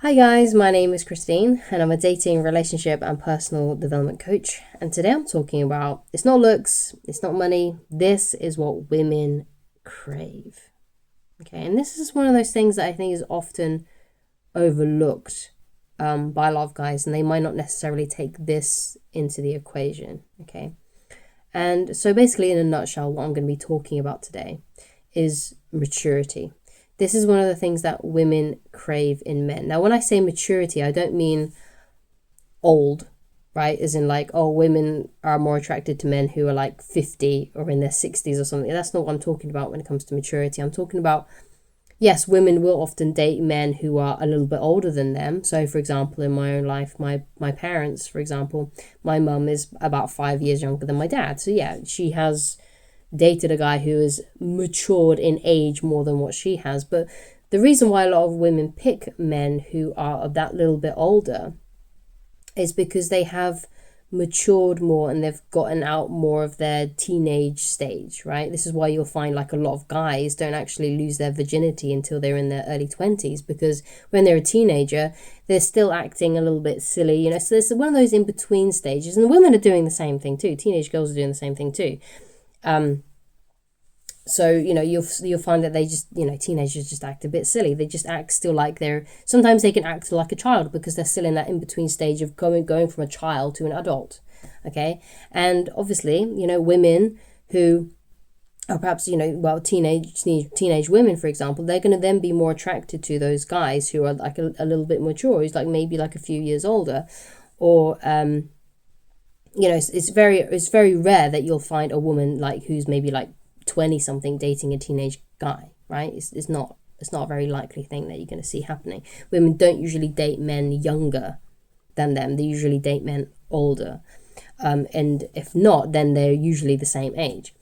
Hi guys, my name is Christine and I'm a dating, relationship and personal development coach. And today I'm talking about it's not looks, it's not money, this is what women crave. Okay, and this is one of those things that I think is often overlooked by a lot of guys, and they might not necessarily take this into the equation. Okay, and so basically, in a nutshell, what I'm going to be talking about today is maturity. This is one of the things that women crave in men. Now, when I say maturity, I don't mean old, right? As in like, oh, women are more attracted to men who are like 50 or in their 60s or something. That's not what I'm talking about when it comes to maturity. I'm talking about, yes, women will often date men who are a little bit older than them. So, for example, in my own life, my parents, for example, my mum is about 5 years younger than my dad. So, yeah, she has dated a guy who is matured in age more than what she has. But the reason why a lot of women pick men who are that little bit older is because they have matured more and they've gotten out more of their teenage stage, right? This is why you'll find like a lot of guys don't actually lose their virginity until they're in their early 20s, because when they're a teenager, they're still acting a little bit silly, you know. So there's one of those in-between stages, and the women are doing the same thing too. Teenage girls are doing the same thing too. So, you know, you'll find that they just, you know, teenagers just act a bit silly. They just act still like sometimes they can act like a child because they're still in that in-between stage of going from a child to an adult, okay? And obviously, you know, women who are perhaps, you know, well, teenage women, for example, they're going to then be more attracted to those guys who are like a little bit mature, who's like maybe like a few years older, or, you know, it's very rare that you'll find a woman like who's maybe like 20 something dating a teenage guy, right? It's not a very likely thing that you're going to see happening. Women don't usually date men younger than them. They usually date men older, and if not, then they're usually the same age.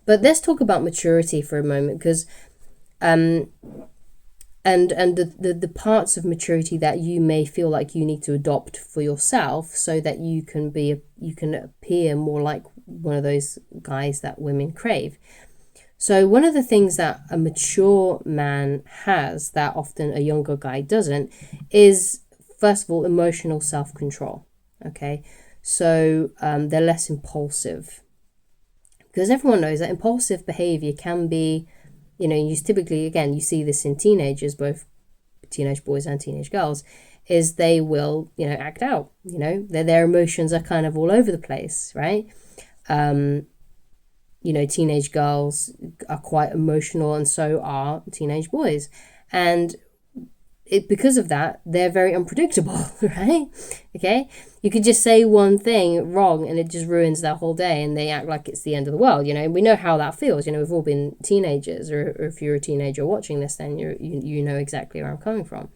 But let's talk about maturity for a moment, because and the parts of maturity that you may feel like you need to adopt for yourself so that you can appear more like one of those guys that women crave. So one of the things that a mature man has that often a younger guy doesn't is, first of all, emotional self-control. Okay, so they're less impulsive, because everyone knows that impulsive behavior can be, you know, you typically, again, you see this in teenagers, both teenage boys and teenage girls, is they will, you know, act out, you know, their emotions are kind of all over the place, right? You know, teenage girls are quite emotional, and so are teenage boys. And because of that, they're very unpredictable, right? Okay? You could just say one thing wrong and it just ruins their whole day, and they act like it's the end of the world, you know? We know how that feels. You know, we've all been teenagers, or if you're a teenager watching this, then you know exactly where I'm coming from.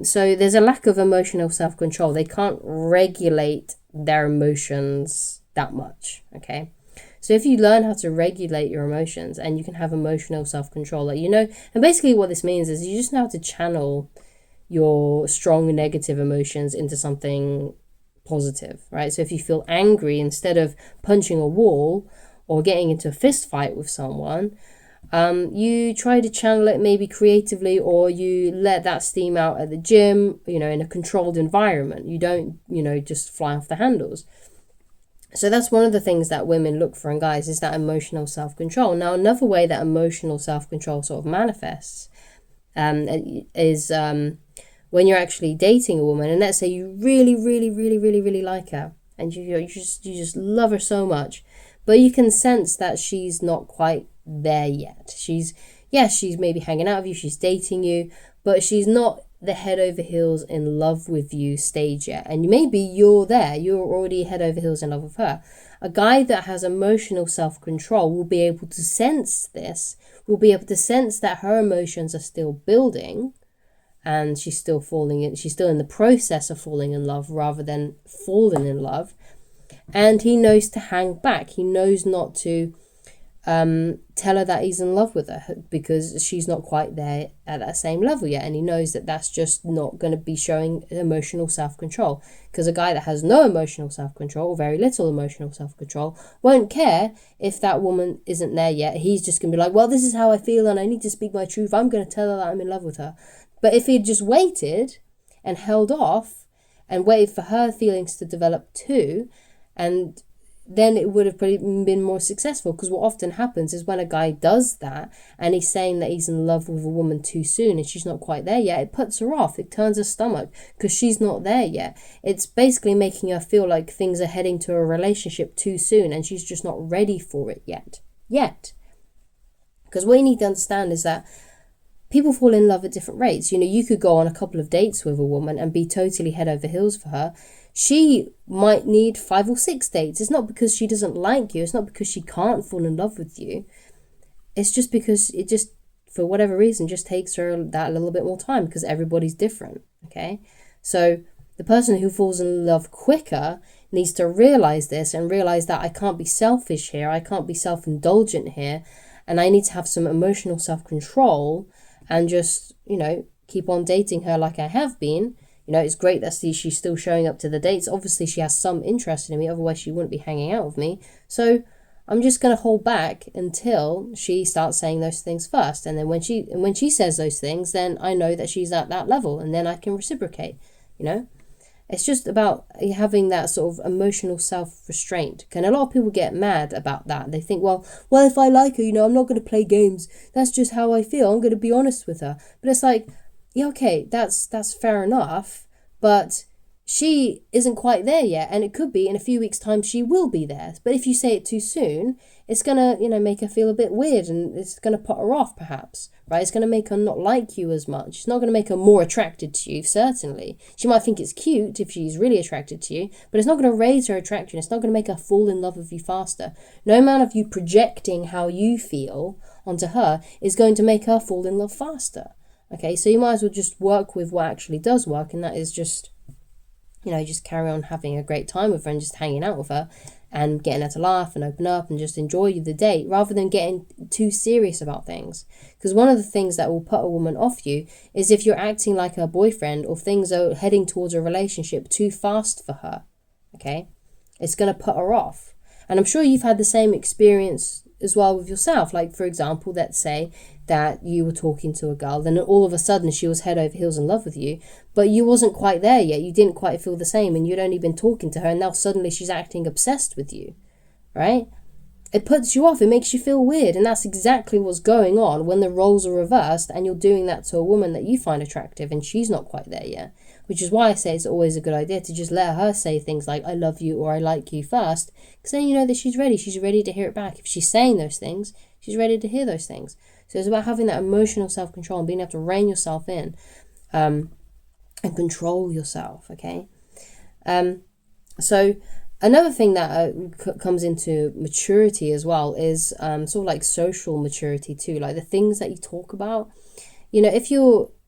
So there's a lack of emotional self-control. They can't regulate their emotions that much, okay? So if you learn how to regulate your emotions, and you can have emotional self-control, like, you know, and basically what this means is you just know how to channel your strong negative emotions into something positive, right? So if you feel angry, instead of punching a wall or getting into a fist fight with someone, you try to channel it maybe creatively, or you let that steam out at the gym, you know, in a controlled environment. You don't, you know, just fly off the handles. So that's one of the things that women look for in guys, is that emotional self-control. Now, another way that emotional self-control sort of manifests is when you're actually dating a woman, and let's say you really, really, really, really, really like her, and you just love her so much, but you can sense that she's not quite there yet. She's maybe hanging out with you, she's dating you, but she's not the head over heels in love with you stage yet. And maybe you're already head over heels in love with her. A guy that has emotional self-control will be able to sense this, will be able to sense that her emotions are still building, and she's still in the process of falling in love rather than falling in love. And he knows to hang back. He knows not to tell her that he's in love with her, because she's not quite there at that same level yet, and he knows that that's just not going to be showing emotional self-control, because a guy that has no emotional self-control, or very little emotional self-control, won't care if that woman isn't there yet. He's just going to be like, well, this is how I feel and I need to speak my truth, I'm going to tell her that I'm in love with her. But if he'd just waited and held off and waited for her feelings to develop too, and then it would have probably been more successful. Because what often happens is when a guy does that and he's saying that he's in love with a woman too soon and she's not quite there yet, it puts her off. It turns her stomach because she's not there yet. It's basically making her feel like things are heading to a relationship too soon and she's just not ready for it yet. Because what you need to understand is that people fall in love at different rates. You could go on a couple of dates with a woman and be totally head over heels for her. She might need 5 or 6 dates. It's not because she doesn't like you. It's not because she can't fall in love with you. It's just because it just, for whatever reason, just takes her that little bit more time because everybody's different, okay? So the person who falls in love quicker needs to realize this and realize that I can't be selfish here. I can't be self-indulgent here. And I need to have some emotional self-control and just, keep on dating her like I have been. It's great that she's still showing up to the dates. Obviously, she has some interest in me. Otherwise, she wouldn't be hanging out with me. So I'm just going to hold back until she starts saying those things first. And then when she says those things, then I know that she's at that level. And then I can reciprocate, It's just about having that sort of emotional self-restraint. And a lot of people get mad about that. They think, well, if I like her, I'm not going to play games. That's just how I feel. I'm going to be honest with her. But it's like, yeah, okay, that's fair enough, but she isn't quite there yet, and it could be in a few weeks' time she will be there. But if you say it too soon, it's gonna, make her feel a bit weird, and it's gonna put her off, perhaps, right? It's gonna make her not like you as much. It's not gonna make her more attracted to you, certainly. She might think it's cute if she's really attracted to you, but it's not gonna raise her attraction. It's not gonna make her fall in love with you faster. No amount of you projecting how you feel onto her is going to make her fall in love faster. Okay, so you might as well just work with what actually does work, and that is just, just carry on having a great time with her and just hanging out with her and getting her to laugh and open up and just enjoy the date rather than getting too serious about things. Because one of the things that will put a woman off you is if you're acting like her boyfriend or things are heading towards a relationship too fast for her, okay? It's going to put her off. And I'm sure you've had the same experience as well with yourself. Like, for example, let's say that you were talking to a girl, then all of a sudden she was head over heels in love with you, but you wasn't quite there yet. You didn't quite feel the same, and you'd only been talking to her, and now suddenly she's acting obsessed with you, right? It puts you off. It makes you feel weird, and that's exactly what's going on when the roles are reversed and you're doing that to a woman that you find attractive and she's not quite there yet. Which is why I say it's always a good idea to just let her say things like I love you or I like you first, because then you know that she's ready to hear it back. If she's saying those things, she's ready to hear those things. So it's about having that emotional self-control and being able to rein yourself in and control yourself, okay? So another thing that comes into maturity as well is sort of like social maturity too, like the things that you talk about.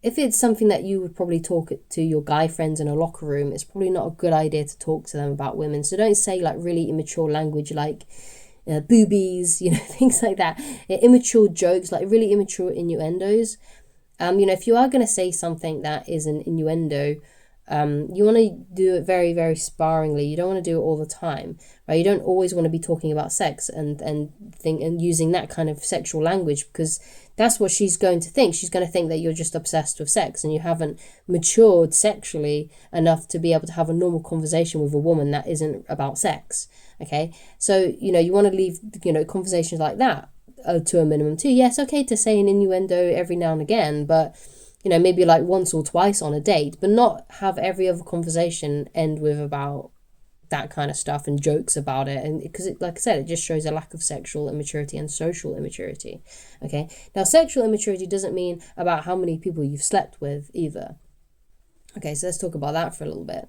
If it's something that you would probably talk to your guy friends in a locker room, it's probably not a good idea to talk to them about women. So don't say like really immature language like boobies, things like that. Immature jokes, like really immature innuendos. If you are going to say something that is an innuendo, you want to do it very, very sparingly. You don't want to do it all the time, right? You don't always want to be talking about sex and using that kind of sexual language, because that's what she's going to think. She's going to think that you're just obsessed with sex and you haven't matured sexually enough to be able to have a normal conversation with a woman that isn't about sex, okay? So, you want to leave, conversations like that to a minimum too. Yes, okay to say an innuendo every now and again, but maybe like once or twice on a date, but not have every other conversation end with about that kind of stuff and jokes about it. And because like I said, it just shows a lack of sexual immaturity and social immaturity. Okay. Now, sexual immaturity doesn't mean about how many people you've slept with either. Okay. So let's talk about that for a little bit.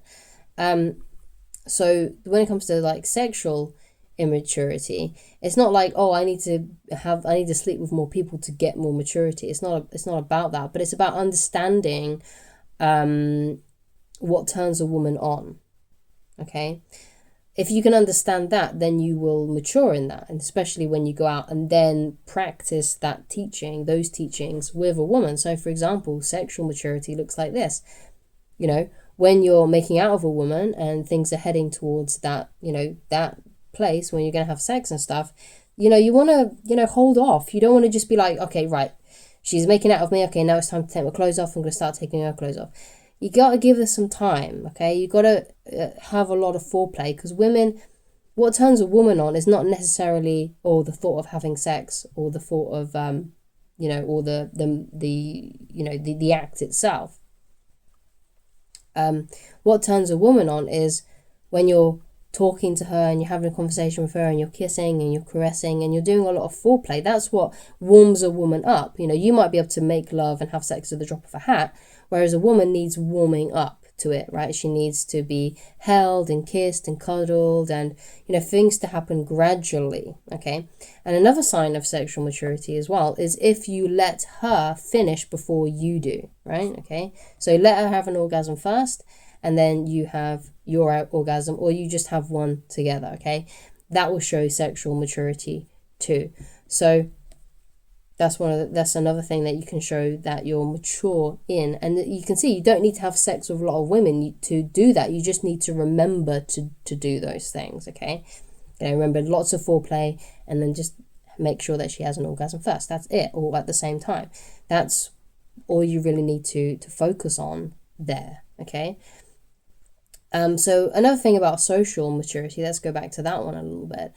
So when it comes to like sexual immaturity, it's not like, oh, I need to sleep with more people to get more maturity. It's not about that, but it's about understanding what turns a woman on. Okay, if you can understand that, then you will mature in that, and especially when you go out and then practice those teachings with a woman. So for example, sexual maturity looks like this. When you're making out of a woman and things are heading towards that that place when you're going to have sex and stuff, you want to hold off. You don't want to just be like, okay, right, She's making out of me. Okay, now it's time to take my clothes off. I'm going to start taking her clothes off. You got to give this some time, okay? You got to have a lot of foreplay, because women, what turns a woman on is not necessarily, or the thought of having sex, or the thought of, or the act itself. What turns a woman on is when you're talking to her and you're having a conversation with her and you're kissing and you're caressing and you're doing a lot of foreplay. That's what warms a woman up. You might be able to make love and have sex at the drop of a hat, whereas a woman needs warming up to it, right? She needs to be held and kissed and cuddled, and things to happen gradually, okay? And another sign of sexual maturity as well is if you let her finish before you do, right? Okay, so let her have an orgasm first, and then you have your orgasm, or you just have one together, okay? That will show sexual maturity too. So that's another thing that you can show that you're mature in. And you can see you don't need to have sex with a lot of women to do that. You just need to remember to do those things, okay? Remember lots of foreplay, and then just make sure that she has an orgasm first. That's it, all at the same time. That's all you really need to focus on there, okay? So another thing about social maturity, let's go back to that one a little bit.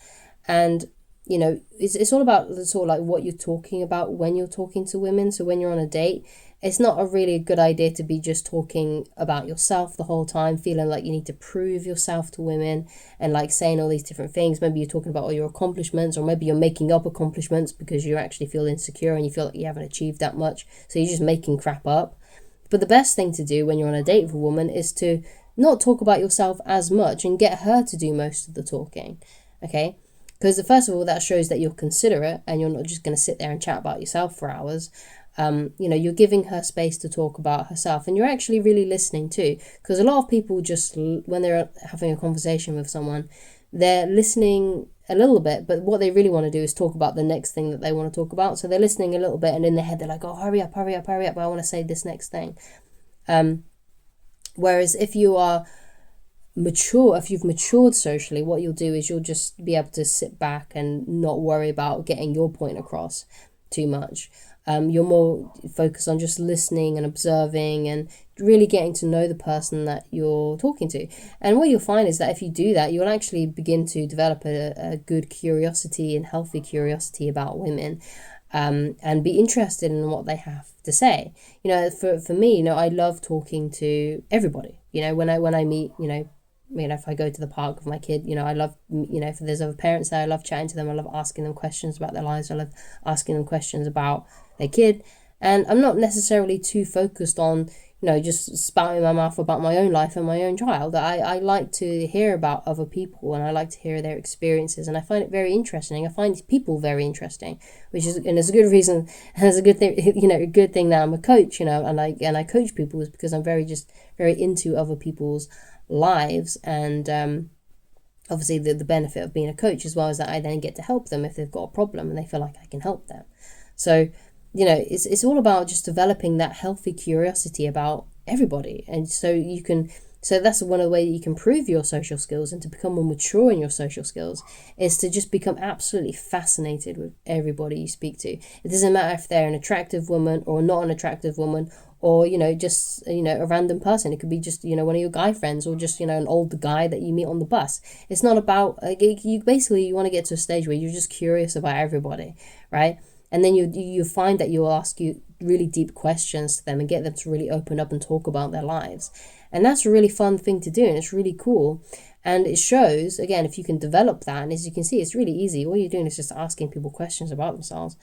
And, it's all about sort of like what you're talking about when you're talking to women. So when you're on a date, it's not a really good idea to be just talking about yourself the whole time, feeling like you need to prove yourself to women and like saying all these different things. Maybe you're talking about all your accomplishments, or maybe you're making up accomplishments because you actually feel insecure and you feel like you haven't achieved that much. So you're just making crap up. But the best thing to do when you're on a date with a woman is to not talk about yourself as much and get her to do most of the talking, okay? Because first of all, that shows that you're considerate and you're not just going to sit there and chat about yourself for hours. You're giving her space to talk about herself, and you're actually really listening too. Because a lot of people just, when they're having a conversation with someone, they're listening a little bit, but what they really want to do is talk about the next thing that they want to talk about. So they're listening a little bit, and in their head they're like, oh, hurry up, I want to say this next thing. Whereas if you are mature, if you've matured socially, what you'll do is you'll just be able to sit back and not worry about getting your point across too much. You're more focused on just listening and observing and really getting to know the person that you're talking to. And what you'll find is that if you do that, you'll actually begin to develop a good curiosity and healthy curiosity about women, and be interested in what they have to say. For me, I love talking to everybody. When I meet, if I go to the park with my kid, I love, if there's other parents there, I love chatting to them. I love asking them questions about their lives. I love asking them questions about their kid. And I'm not necessarily too focused on, just spouting my mouth about my own life and my own child. I like to hear about other people, and I like to hear their experiences, and I find it very interesting. I find people very interesting, and it's a good reason, and it's a good thing, a good thing that I'm a coach, and I coach people, is because I'm very into other people's lives, and obviously the benefit of being a coach as well is that I then get to help them if they've got a problem and they feel like I can help them. So it's all about just developing that healthy curiosity about everybody. And so that's one of the ways that you can prove your social skills and to become more mature in your social skills, is to just become absolutely fascinated with everybody you speak to. It doesn't matter if they're an attractive woman or not an attractive woman, or just a random person. It could be just one of your guy friends, or just an old guy that you meet on the bus. It's not about you want to get to a stage where you're just curious about everybody, right? And then you find that you'll ask you really deep questions to them and get them to really open up and talk about their lives. And that's a really fun thing to do, and it's really cool. And it shows, again, if you can develop that, and as you can see, it's really easy. All you're doing is just asking people questions about themselves.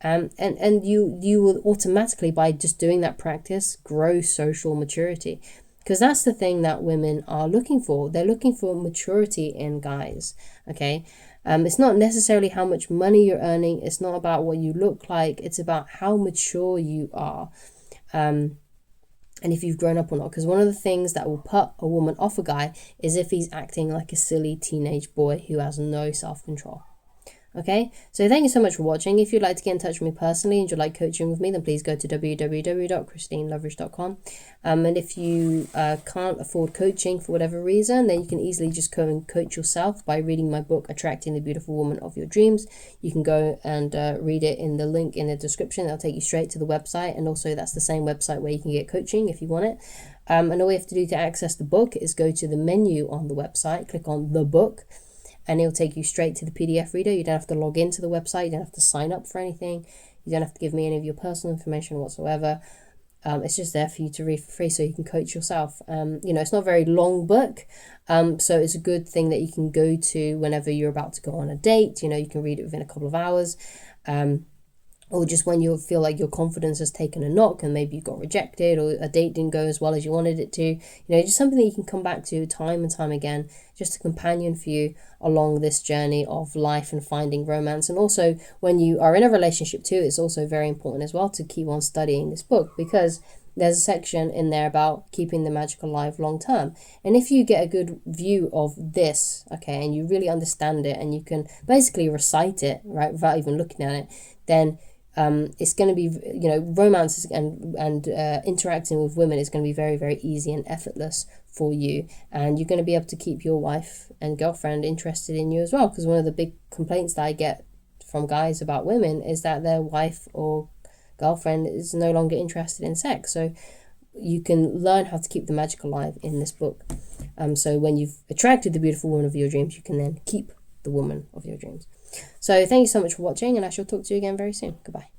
And you will automatically, by just doing that practice, grow social maturity. Because that's the thing that women are looking for. They're looking for maturity in guys, okay? It's not necessarily how much money you're earning. It's not about what you look like. It's about how mature you are, and if you've grown up or not. Because one of the things that will put a woman off a guy is if he's acting like a silly teenage boy who has no self-control. Okay, so thank you so much for watching. If you'd like to get in touch with me personally and you'd like coaching with me, then please go to www.christineloveridge.com. And if you can't afford coaching for whatever reason, then you can easily just go and coach yourself by reading my book, Attracting the Beautiful Woman of Your Dreams. You can go and read it in the link in the description. That'll take you straight to the website. And also that's the same website where you can get coaching if you want it. And all you have to do to access the book is go to the menu on the website, click on the book, and it'll take you straight to the PDF reader. You don't have to log into the website. You don't have to sign up for anything. You don't have to give me any of your personal information whatsoever. It's just there for you to read for free so you can coach yourself. It's not a very long book, so it's a good thing that you can go to whenever you're about to go on a date. You can read it within a couple of hours. Or just when you feel like your confidence has taken a knock and maybe you got rejected or a date didn't go as well as you wanted it to. Just something that you can come back to time and time again, just a companion for you along this journey of life and finding romance. And also when you are in a relationship too, it's also very important as well to keep on studying this book, because there's a section in there about keeping the magic alive long term. And if you get a good view of this, okay, and you really understand it and you can basically recite it, right, without even looking at it, then it's going to be, romance and interacting with women is going to be very, very easy and effortless for you. And you're going to be able to keep your wife and girlfriend interested in you as well. Because one of the big complaints that I get from guys about women is that their wife or girlfriend is no longer interested in sex. So you can learn how to keep the magic alive in this book. So when you've attracted the beautiful woman of your dreams, you can then keep the woman of your dreams. So thank you so much for watching, and I shall talk to you again very soon. Goodbye.